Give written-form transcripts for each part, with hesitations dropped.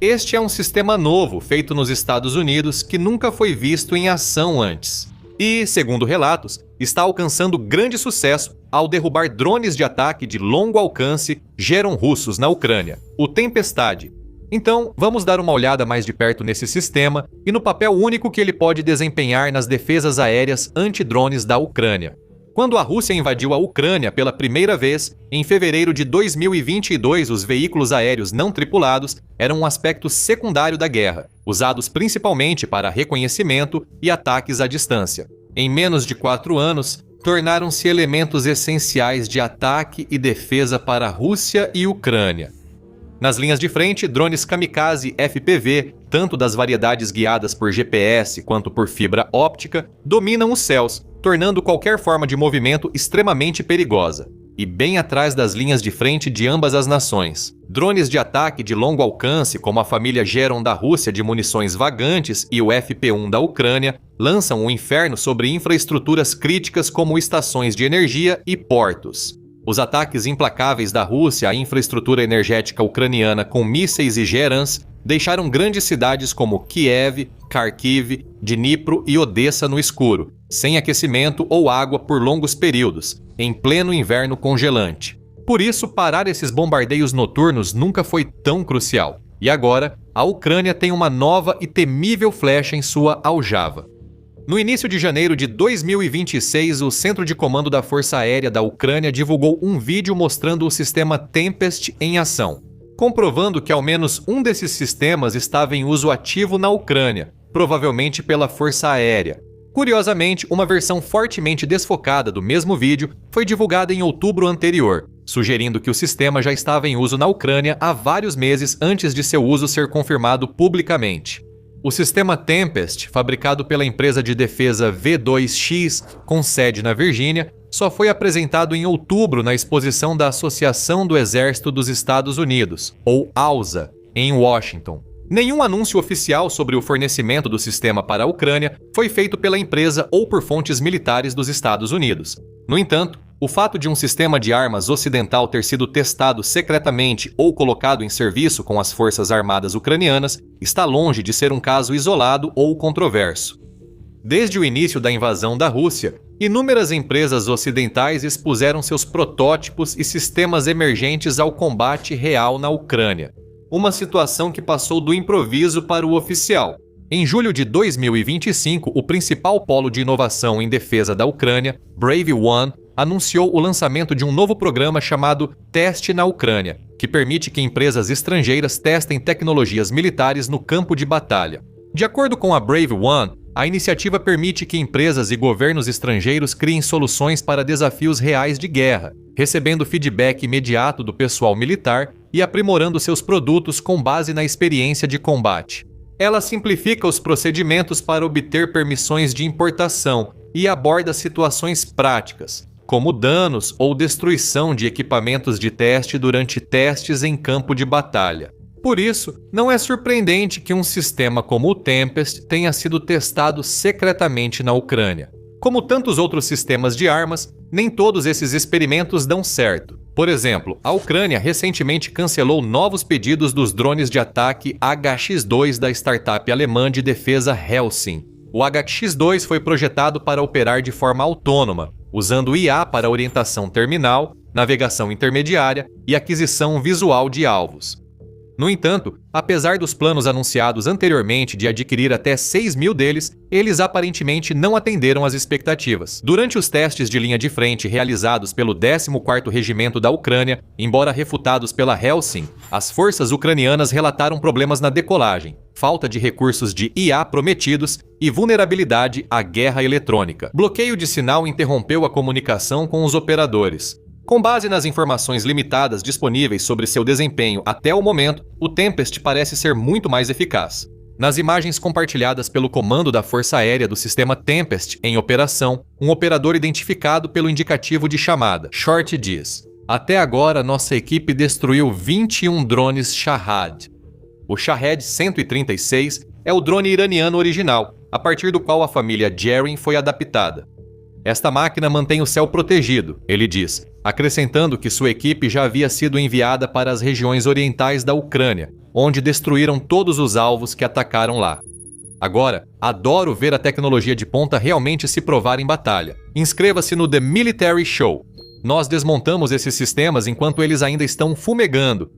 Este é um sistema novo feito nos Estados Unidos que nunca foi visto em ação antes. E, segundo relatos, está alcançando grande sucesso ao derrubar drones de ataque de longo alcance russos na Ucrânia, o Tempestade. Então, vamos dar uma olhada mais de perto nesse sistema e no papel único que ele pode desempenhar nas defesas aéreas antidrones da Ucrânia. Quando a Rússia invadiu a Ucrânia pela primeira vez, em fevereiro de 2022, os veículos aéreos não tripulados eram um aspecto secundário da guerra, usados principalmente para reconhecimento e ataques à distância. Em menos de 4 anos, tornaram-se elementos essenciais de ataque e defesa para a Rússia e Ucrânia. Nas linhas de frente, drones kamikaze FPV, tanto das variedades guiadas por GPS quanto por fibra óptica, dominam os céus, tornando qualquer forma de movimento extremamente perigosa. E bem atrás das linhas de frente de ambas as nações. Drones de ataque de longo alcance, como a família Geron da Rússia de munições vagantes e o FP-1 da Ucrânia, lançam o inferno sobre infraestruturas críticas como estações de energia e portos. Os ataques implacáveis da Rússia à infraestrutura energética ucraniana com mísseis e Gerans deixaram grandes cidades como Kiev, Kharkiv, Dnipro e Odessa no escuro, sem aquecimento ou água por longos períodos, em pleno inverno congelante. Por isso, parar esses bombardeios noturnos nunca foi tão crucial. E agora, a Ucrânia tem uma nova e temível flecha em sua aljava. No início de janeiro de 2026, o Centro de Comando da Força Aérea da Ucrânia divulgou um vídeo mostrando o sistema Tempest em ação, comprovando que ao menos um desses sistemas estava em uso ativo na Ucrânia, provavelmente pela Força Aérea. Curiosamente, uma versão fortemente desfocada do mesmo vídeo foi divulgada em outubro anterior, sugerindo que o sistema já estava em uso na Ucrânia há vários meses antes de seu uso ser confirmado publicamente. O sistema Tempest, fabricado pela empresa de defesa V2X, com sede na Virgínia, só foi apresentado em outubro na exposição da Associação do Exército dos Estados Unidos, ou AUSA, em Washington. Nenhum anúncio oficial sobre o fornecimento do sistema para a Ucrânia foi feito pela empresa ou por fontes militares dos Estados Unidos. No entanto, o fato de um sistema de armas ocidental ter sido testado secretamente ou colocado em serviço com as forças armadas ucranianas está longe de ser um caso isolado ou controverso. Desde o início da invasão da Rússia, inúmeras empresas ocidentais expuseram seus protótipos e sistemas emergentes ao combate real na Ucrânia. Uma situação que passou do improviso para o oficial. Em julho de 2025, o principal polo de inovação em defesa da Ucrânia, Brave One, anunciou o lançamento de um novo programa chamado Teste na Ucrânia, que permite que empresas estrangeiras testem tecnologias militares no campo de batalha. De acordo com a Brave One, a iniciativa permite que empresas e governos estrangeiros criem soluções para desafios reais de guerra, recebendo feedback imediato do pessoal militar e aprimorando seus produtos com base na experiência de combate. Ela simplifica os procedimentos para obter permissões de importação e aborda situações práticas, como danos ou destruição de equipamentos de teste durante testes em campo de batalha. Por isso, não é surpreendente que um sistema como o Tempest tenha sido testado secretamente na Ucrânia. Como tantos outros sistemas de armas, nem todos esses experimentos dão certo. Por exemplo, a Ucrânia recentemente cancelou novos pedidos dos drones de ataque HX-2 da startup alemã de defesa Helsing. O HX-2 foi projetado para operar de forma autônoma, usando IA para orientação terminal, navegação intermediária e aquisição visual de alvos. No entanto, apesar dos planos anunciados anteriormente de adquirir até 6.000 deles, eles aparentemente não atenderam às expectativas. Durante os testes de linha de frente realizados pelo 14º Regimento da Ucrânia, embora refutados pela Helsing, as forças ucranianas relataram problemas na decolagem, falta de recursos de IA prometidos e vulnerabilidade à guerra eletrônica. Bloqueio de sinal interrompeu a comunicação com os operadores. Com base nas informações limitadas disponíveis sobre seu desempenho até o momento, o Tempest parece ser muito mais eficaz. Nas imagens compartilhadas pelo comando da Força Aérea do sistema Tempest em operação, um operador identificado pelo indicativo de chamada, Short, diz: "Até agora, nossa equipe destruiu 21 drones Shahed." O Shahed 136 é o drone iraniano original, a partir do qual a família Geron foi adaptada. "Esta máquina mantém o céu protegido", ele diz, acrescentando que sua equipe já havia sido enviada para as regiões orientais da Ucrânia, onde destruíram todos os alvos que atacaram lá. Agora, adoro ver a tecnologia de ponta realmente se provar em batalha. Inscreva-se no The Military Show. Nós desmontamos esses sistemas enquanto eles ainda estão fumegando.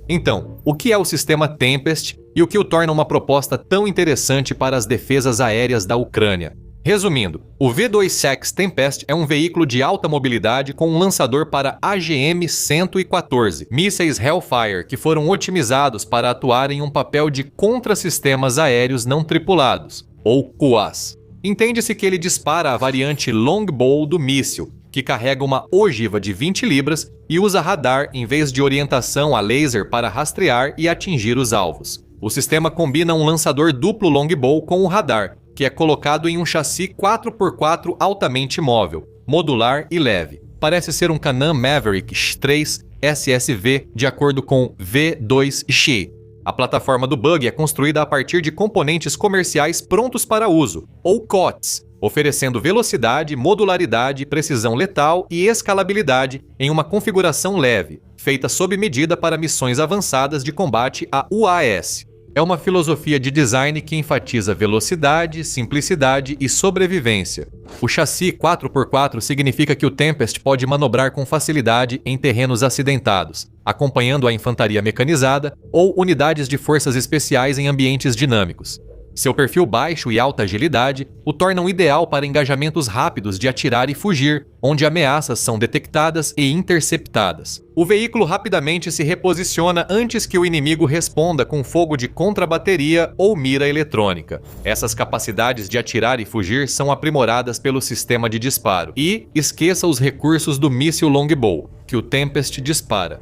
Então, o que é o sistema Tempest e o que o torna uma proposta tão interessante para as defesas aéreas da Ucrânia? Resumindo, o V2 Tempest é um veículo de alta mobilidade com um lançador para AGM-114, mísseis Hellfire que foram otimizados para atuar em um papel de contra-sistemas aéreos não tripulados, ou CUAS. Entende-se que ele dispara a variante Longbow do míssil, que carrega uma ogiva de 20 libras e usa radar em vez de orientação a laser para rastrear e atingir os alvos. O sistema combina um lançador duplo Longbow com o radar, que é colocado em um chassi 4x4 altamente móvel, modular e leve. Parece ser um Can-Am Maverick X3 SSV, de acordo com V2X. A plataforma do bug é construída a partir de componentes comerciais prontos para uso, ou COTS, oferecendo velocidade, modularidade, precisão letal e escalabilidade em uma configuração leve, feita sob medida para missões avançadas de combate a UAS. É uma filosofia de design que enfatiza velocidade, simplicidade e sobrevivência. O chassi 4x4 significa que o Tempest pode manobrar com facilidade em terrenos acidentados, acompanhando a infantaria mecanizada ou unidades de forças especiais em ambientes dinâmicos. Seu perfil baixo e alta agilidade o tornam ideal para engajamentos rápidos de atirar e fugir, onde ameaças são detectadas e interceptadas. O veículo rapidamente se reposiciona antes que o inimigo responda com fogo de contrabateria ou mira eletrônica. Essas capacidades de atirar e fugir são aprimoradas pelo sistema de disparo. E esqueça os recursos do míssil Longbow, que o Tempest dispara.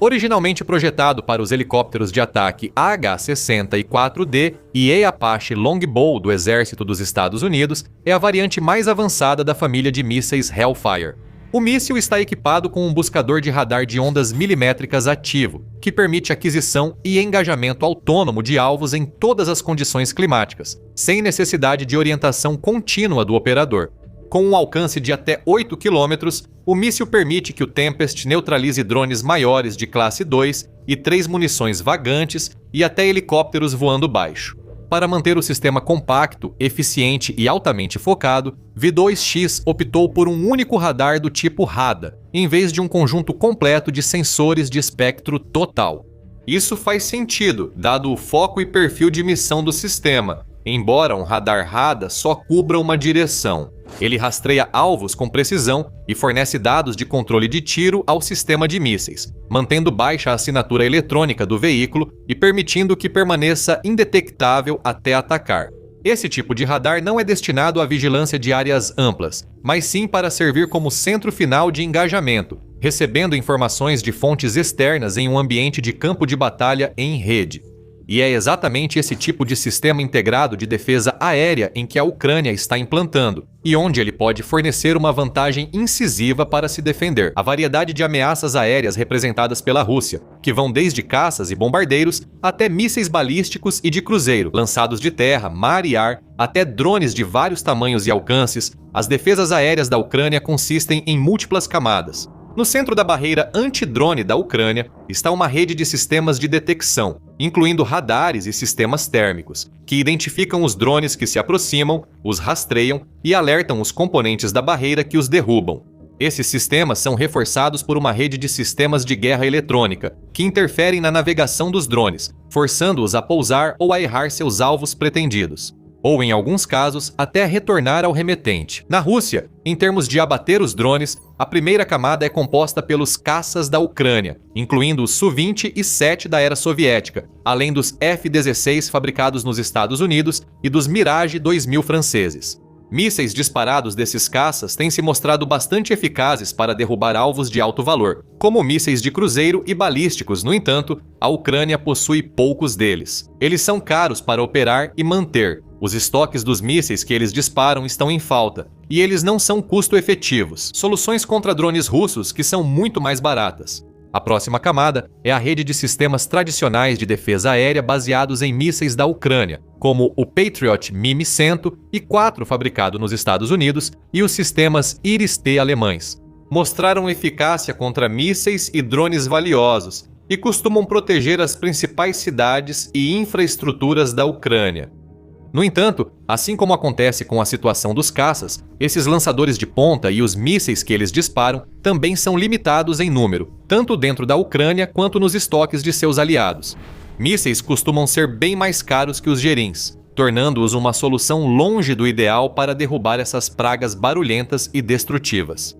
Originalmente projetado para os helicópteros de ataque AH-60 e 4D e Apache Longbow do Exército dos Estados Unidos, é a variante mais avançada da família de mísseis Hellfire. O míssil está equipado com um buscador de radar de ondas milimétricas ativo, que permite aquisição e engajamento autônomo de alvos em todas as condições climáticas, sem necessidade de orientação contínua do operador. Com um alcance de até 8 km, o míssil permite que o Tempest neutralize drones maiores de classe 2 e 3 munições vagantes e até helicópteros voando baixo. Para manter o sistema compacto, eficiente e altamente focado, V2X optou por um único radar do tipo RADA, em vez de um conjunto completo de sensores de espectro total. Isso faz sentido, dado o foco e perfil de missão do sistema, embora um radar RADA só cubra uma direção. Ele rastreia alvos com precisão e fornece dados de controle de tiro ao sistema de mísseis, mantendo baixa a assinatura eletrônica do veículo e permitindo que permaneça indetectável até atacar. Esse tipo de radar não é destinado à vigilância de áreas amplas, mas sim para servir como centro final de engajamento, recebendo informações de fontes externas em um ambiente de campo de batalha em rede. E é exatamente esse tipo de sistema integrado de defesa aérea em que a Ucrânia está implantando, e onde ele pode fornecer uma vantagem incisiva para se defender. A variedade de ameaças aéreas representadas pela Rússia, que vão desde caças e bombardeiros até mísseis balísticos e de cruzeiro, lançados de terra, mar e ar, até drones de vários tamanhos e alcances, as defesas aéreas da Ucrânia consistem em múltiplas camadas. No centro da barreira antidrone da Ucrânia está uma rede de sistemas de detecção, incluindo radares e sistemas térmicos, que identificam os drones que se aproximam, os rastreiam e alertam os componentes da barreira que os derrubam. Esses sistemas são reforçados por uma rede de sistemas de guerra eletrônica, que interferem na navegação dos drones, forçando-os a pousar ou a errar seus alvos pretendidos, ou, em alguns casos, até retornar ao remetente. Na Rússia, em termos de abater os drones, a primeira camada é composta pelos caças da Ucrânia, incluindo os Su-20 e Su-7 da era soviética, além dos F-16 fabricados nos Estados Unidos e dos Mirage 2000 franceses. Mísseis disparados desses caças têm se mostrado bastante eficazes para derrubar alvos de alto valor, como mísseis de cruzeiro e balísticos. No entanto, a Ucrânia possui poucos deles. Eles são caros para operar e manter. Os estoques dos mísseis que eles disparam estão em falta, e eles não são custo-efetivos. Soluções contra drones russos que são muito mais baratas. A próxima camada é a rede de sistemas tradicionais de defesa aérea baseados em mísseis da Ucrânia, como o Patriot Mim-100 e 4 fabricado nos Estados Unidos e os sistemas Iris-T alemães. mostraram eficácia contra mísseis e drones valiosos e costumam proteger as principais cidades e infraestruturas da Ucrânia. No entanto, assim como acontece com a situação dos caças, esses lançadores de ponta e os mísseis que eles disparam também são limitados em número, tanto dentro da Ucrânia quanto nos estoques de seus aliados. Mísseis costumam ser bem mais caros que os gerins, tornando-os uma solução longe do ideal para derrubar essas pragas barulhentas e destrutivas.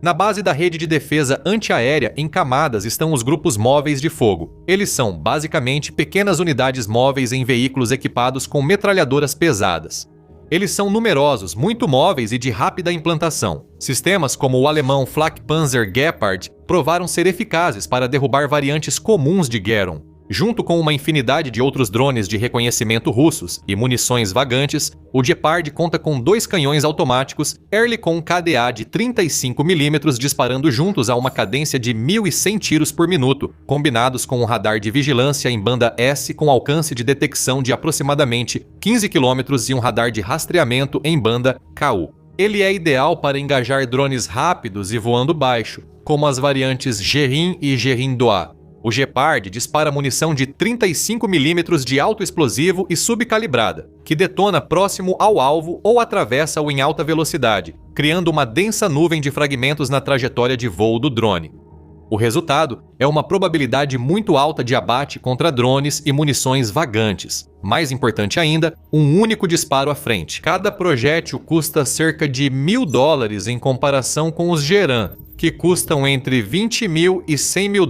Na base da rede de defesa antiaérea em camadas estão os grupos móveis de fogo. Eles são, basicamente, pequenas unidades móveis em veículos equipados com metralhadoras pesadas. Eles são numerosos, muito móveis e de rápida implantação. Sistemas como o alemão Flakpanzer Gepard provaram ser eficazes para derrubar variantes comuns de Geron. Junto com uma infinidade de outros drones de reconhecimento russos e munições vagantes, o Gepard conta com 2 canhões automáticos Ehrlichon KDA de 35mm disparando juntos a uma cadência de 1.100 tiros por minuto, combinados com um radar de vigilância em banda S com alcance de detecção de aproximadamente 15 km e um radar de rastreamento em banda KU. Ele é ideal para engajar drones rápidos e voando baixo, como as variantes Gerin e Gerin-2. O Gepard dispara munição de 35mm de alto explosivo e subcalibrada, que detona próximo ao alvo ou atravessa-o em alta velocidade, criando uma densa nuvem de fragmentos na trajetória de voo do drone. O resultado é uma probabilidade muito alta de abate contra drones e munições vagantes. Mais importante ainda, um único disparo à frente. Cada projétil custa cerca de $1.000 em comparação com os Geran, que custam entre $20 mil e $100 mil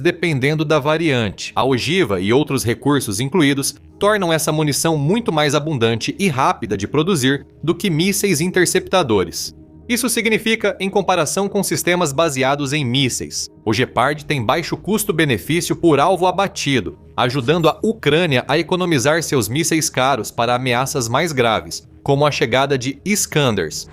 dependendo da variante. A ogiva e outros recursos incluídos tornam essa munição muito mais abundante e rápida de produzir do que mísseis interceptadores. Isso significa em comparação com sistemas baseados em mísseis. O Gepard tem baixo custo-benefício por alvo abatido, ajudando a Ucrânia a economizar seus mísseis caros para ameaças mais graves, como a chegada de Iskanders.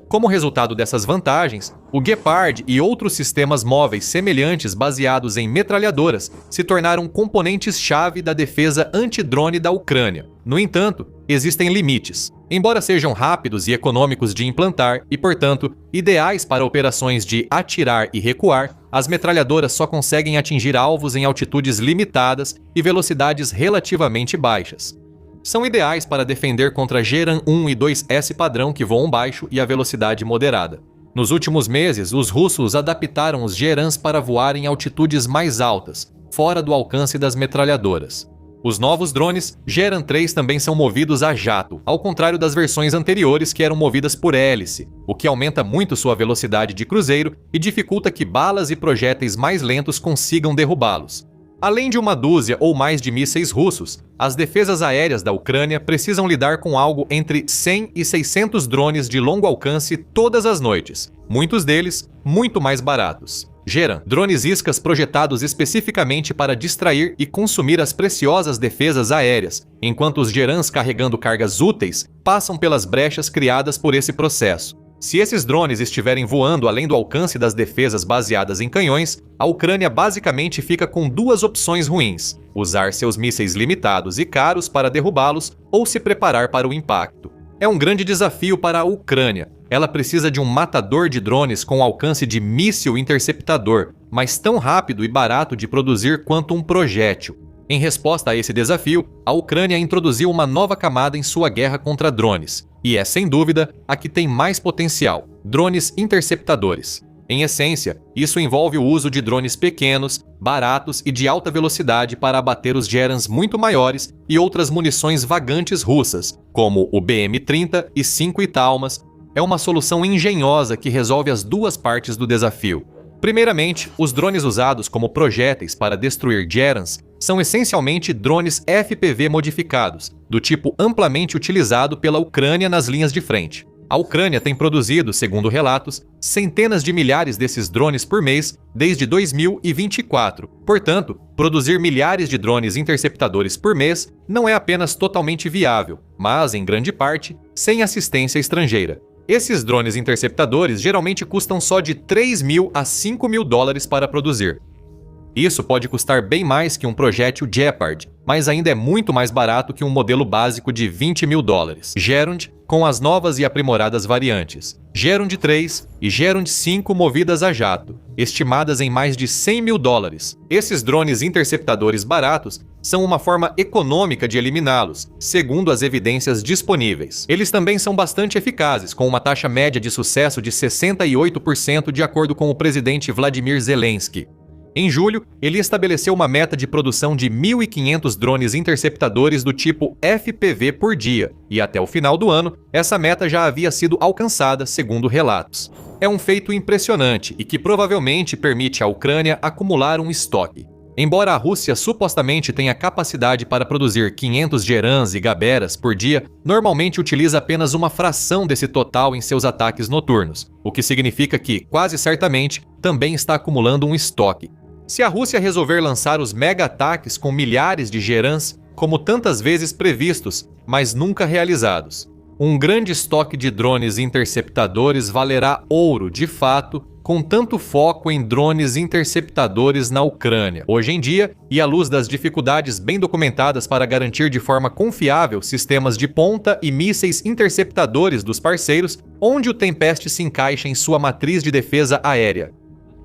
Como resultado dessas vantagens, o Gepard e outros sistemas móveis semelhantes baseados em metralhadoras se tornaram componentes-chave da defesa antidrone da Ucrânia. No entanto, existem limites. Embora sejam rápidos e econômicos de implantar e, portanto, ideais para operações de atirar e recuar, as metralhadoras só conseguem atingir alvos em altitudes limitadas e velocidades relativamente baixas. São ideais para defender contra Geran 1 e 2S padrão que voam baixo e a velocidade moderada. Nos últimos meses, os russos adaptaram os Gerans para voar em altitudes mais altas, fora do alcance das metralhadoras. Os novos drones Geran 3 também são movidos a jato, ao contrário das versões anteriores que eram movidas por hélice, o que aumenta muito sua velocidade de cruzeiro e dificulta que balas e projéteis mais lentos consigam derrubá-los. Além de uma dúzia ou mais de mísseis russos, as defesas aéreas da Ucrânia precisam lidar com algo entre 100 e 600 drones de longo alcance todas as noites, muitos deles muito mais baratos. Geran, drones iscas projetados especificamente para distrair e consumir as preciosas defesas aéreas, enquanto os Gerans carregando cargas úteis passam pelas brechas criadas por esse processo. Se esses drones estiverem voando além do alcance das defesas baseadas em canhões, a Ucrânia basicamente fica com 2 opções ruins: usar seus mísseis limitados e caros para derrubá-los ou se preparar para o impacto. É um grande desafio para a Ucrânia. Ela precisa de um matador de drones com alcance de míssil interceptador, mas tão rápido e barato de produzir quanto um projétil. Em resposta a esse desafio, a Ucrânia introduziu uma nova camada em sua guerra contra drones, e é, sem dúvida, a que tem mais potencial: drones interceptadores. Em essência, isso envolve o uso de drones pequenos, baratos e de alta velocidade para abater os Gerans muito maiores e outras munições vagantes russas, como o BM-30 e 5 Italmas. É uma solução engenhosa que resolve as 2 partes do desafio. Primeiramente, os drones usados como projéteis para destruir Gerans são essencialmente drones FPV modificados, do tipo amplamente utilizado pela Ucrânia nas linhas de frente. A Ucrânia tem produzido, segundo relatos, centenas de milhares desses drones por mês desde 2024. Portanto, produzir milhares de drones interceptadores por mês não é apenas totalmente viável, mas, em grande parte, sem assistência estrangeira. Esses drones interceptadores geralmente custam só de $3 mil a $5 mil para produzir. Isso pode custar bem mais que um projétil Gepard, mas ainda é muito mais barato que um modelo básico de $20 mil. Gerund com as novas e aprimoradas variantes Gerund 3 e Gerund 5 movidas a jato, estimadas em mais de $100 mil. Esses drones interceptadores baratos são uma forma econômica de eliminá-los, segundo as evidências disponíveis. Eles também são bastante eficazes, com uma taxa média de sucesso de 68% de acordo com o presidente Vladimir Zelensky. Em julho, ele estabeleceu uma meta de produção de 1.500 drones interceptadores do tipo FPV por dia, e até o final do ano, essa meta já havia sido alcançada, segundo relatos. É um feito impressionante e que provavelmente permite à Ucrânia acumular um estoque. Embora a Rússia supostamente tenha capacidade para produzir 500 Gerans e Gaberas por dia, normalmente utiliza apenas uma fração desse total em seus ataques noturnos, o que significa que, quase certamente, também está acumulando um estoque. Se a Rússia resolver lançar os mega-ataques com milhares de Gerans, como tantas vezes previstos, mas nunca realizados, um grande estoque de drones interceptadores valerá ouro, de fato, com tanto foco em drones interceptadores na Ucrânia. Hoje em dia, e à luz das dificuldades bem documentadas para garantir de forma confiável sistemas de ponta e mísseis interceptadores dos parceiros, onde o Tempest se encaixa em sua matriz de defesa aérea?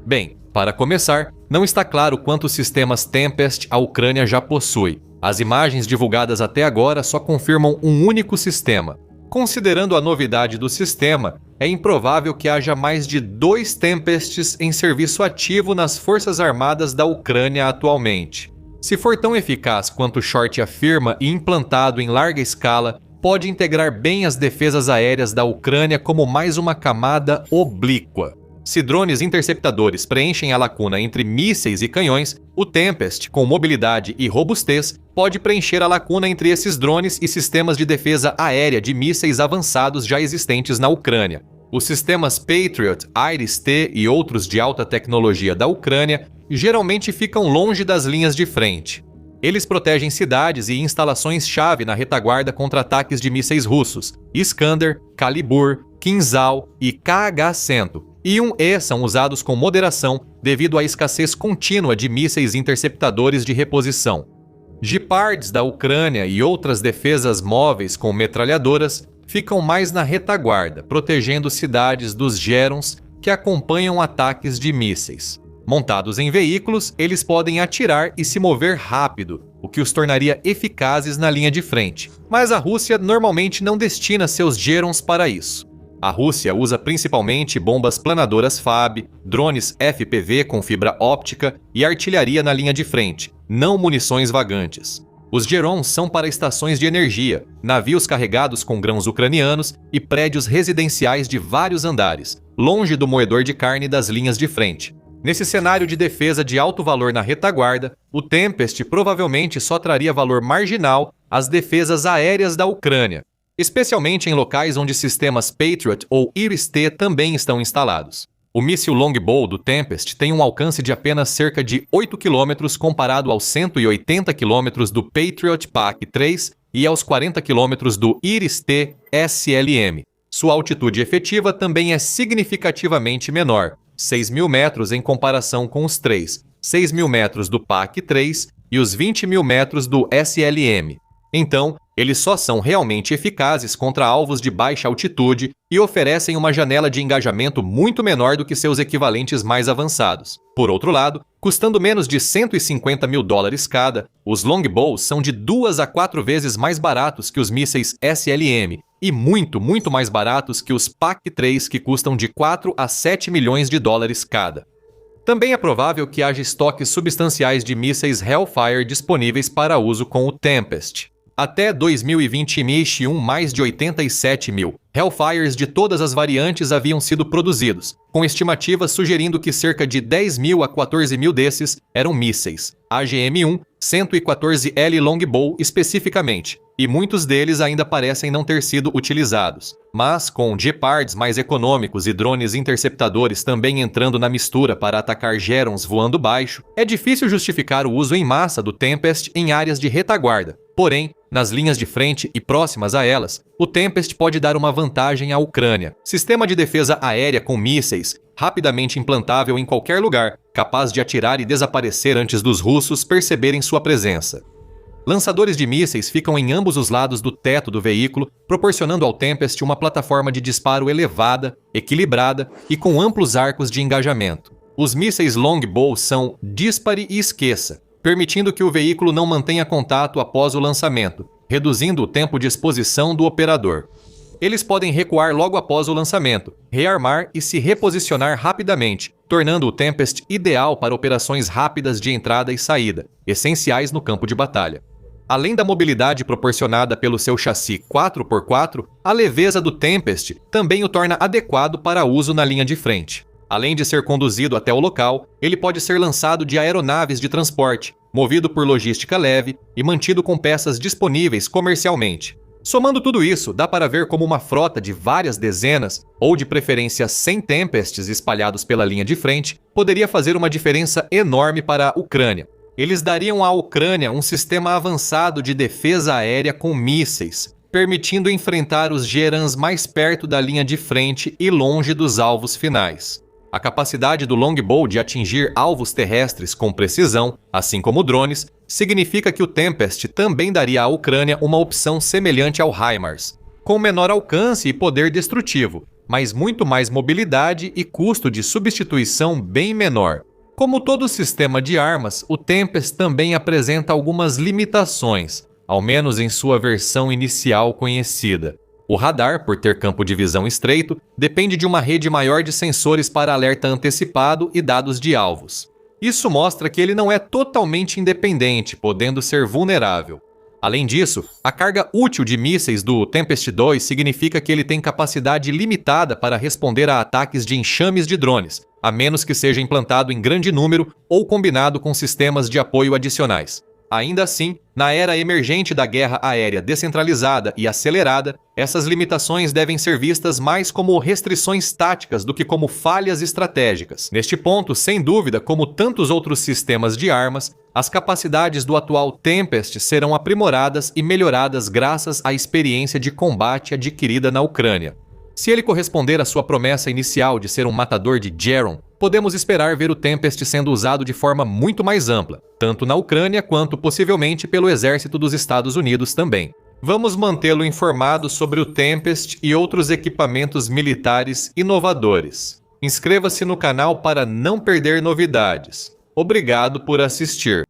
Bem, para começar, não está claro quantos sistemas Tempest a Ucrânia já possui. As imagens divulgadas até agora só confirmam um único sistema. Considerando a novidade do sistema, é improvável que haja mais de 2 Tempests em serviço ativo nas Forças Armadas da Ucrânia atualmente. Se for tão eficaz quanto Short afirma e implantado em larga escala, pode integrar bem as defesas aéreas da Ucrânia como mais uma camada oblíqua. Se drones interceptadores preenchem a lacuna entre mísseis e canhões, o Tempest, com mobilidade e robustez, pode preencher a lacuna entre esses drones e sistemas de defesa aérea de mísseis avançados já existentes na Ucrânia. Os sistemas Patriot, Iris-T e outros de alta tecnologia da Ucrânia geralmente ficam longe das linhas de frente. Eles protegem cidades e instalações-chave na retaguarda contra ataques de mísseis russos, Iskander, Kalibur, Kinzhal e KH-100. E são usados com moderação devido à escassez contínua de mísseis interceptadores de reposição. Gepards da Ucrânia e outras defesas móveis com metralhadoras ficam mais na retaguarda, protegendo cidades dos Gerons que acompanham ataques de mísseis. Montados em veículos, eles podem atirar e se mover rápido, o que os tornaria eficazes na linha de frente. Mas a Rússia normalmente não destina seus Gerons para isso. A Rússia usa principalmente bombas planadoras FAB, drones FPV com fibra óptica e artilharia na linha de frente, não munições vagantes. Os Gerons são para estações de energia, navios carregados com grãos ucranianos e prédios residenciais de vários andares, longe do moedor de carne das linhas de frente. Nesse cenário de defesa de alto valor na retaguarda, o Tempest provavelmente só traria valor marginal às defesas aéreas da Ucrânia, especialmente em locais onde sistemas Patriot ou Iris-T também estão instalados. O míssil Longbow do Tempest tem um alcance de apenas cerca de 8 km comparado aos 180 km do Patriot PAC-3 e aos 40 km do Iris-T SLM. Sua altitude efetiva também é significativamente menor, 6.000 metros em comparação com os 6.000 metros do PAC-3 e os 20.000 metros do SLM. Então, eles só são realmente eficazes contra alvos de baixa altitude e oferecem uma janela de engajamento muito menor do que seus equivalentes mais avançados. Por outro lado, custando menos de $150 mil cada, os Longbows são de 2 a 4 vezes mais baratos que os mísseis SLM e muito mais baratos que os PAC-3, que custam de 4 a 7 milhões de dólares cada. Também é provável que haja estoques substanciais de mísseis Hellfire disponíveis para uso com o Tempest. Até 2021, mais de 87 mil Hellfires de todas as variantes haviam sido produzidos, com estimativas sugerindo que cerca de 10 mil a 14 mil desses eram mísseis AGM-1 114L Longbow especificamente, e muitos deles ainda parecem não ter sido utilizados. Mas, com Gepards mais econômicos e drones interceptadores também entrando na mistura para atacar Gerons voando baixo, é difícil justificar o uso em massa do Tempest em áreas de retaguarda. Porém, nas linhas de frente e próximas a elas, o Tempest pode dar uma vantagem à Ucrânia. Sistema de defesa aérea com mísseis, rapidamente implantável em qualquer lugar, capaz de atirar e desaparecer antes dos russos perceberem sua presença. Lançadores de mísseis ficam em ambos os lados do teto do veículo, proporcionando ao Tempest uma plataforma de disparo elevada, equilibrada e com amplos arcos de engajamento. Os mísseis Longbow são dispare e esqueça, permitindo que o veículo não mantenha contato após o lançamento, reduzindo o tempo de exposição do operador. Eles podem recuar logo após o lançamento, rearmar e se reposicionar rapidamente, tornando o Tempest ideal para operações rápidas de entrada e saída, essenciais no campo de batalha. Além da mobilidade proporcionada pelo seu chassi 4x4, a leveza do Tempest também o torna adequado para uso na linha de frente. Além de ser conduzido até o local, ele pode ser lançado de aeronaves de transporte, movido por logística leve e mantido com peças disponíveis comercialmente. Somando tudo isso, dá para ver como uma frota de várias dezenas, ou de preferência 100 Tempests espalhados pela linha de frente, poderia fazer uma diferença enorme para a Ucrânia. Eles dariam à Ucrânia um sistema avançado de defesa aérea com mísseis, permitindo enfrentar os Gerans mais perto da linha de frente e longe dos alvos finais. A capacidade do Longbow de atingir alvos terrestres com precisão, assim como drones, significa que o Tempest também daria à Ucrânia uma opção semelhante ao HIMARS, com menor alcance e poder destrutivo, mas muito mais mobilidade e custo de substituição bem menor. Como todo sistema de armas, o Tempest também apresenta algumas limitações, ao menos em sua versão inicial conhecida. O radar, por ter campo de visão estreito, depende de uma rede maior de sensores para alerta antecipado e dados de alvos. Isso mostra que ele não é totalmente independente, podendo ser vulnerável. Além disso, a carga útil de mísseis do Tempest 2 significa que ele tem capacidade limitada para responder a ataques de enxames de drones, a menos que seja implantado em grande número ou combinado com sistemas de apoio adicionais. Ainda assim, na era emergente da guerra aérea descentralizada e acelerada, essas limitações devem ser vistas mais como restrições táticas do que como falhas estratégicas. Neste ponto, sem dúvida, como tantos outros sistemas de armas, as capacidades do atual Tempest serão aprimoradas e melhoradas graças à experiência de combate adquirida na Ucrânia. Se ele corresponder à sua promessa inicial de ser um matador de Geron, podemos esperar ver o Tempest sendo usado de forma muito mais ampla, tanto na Ucrânia quanto possivelmente pelo exército dos Estados Unidos também. Vamos mantê-lo informado sobre o Tempest e outros equipamentos militares inovadores. Inscreva-se no canal para não perder novidades. Obrigado por assistir.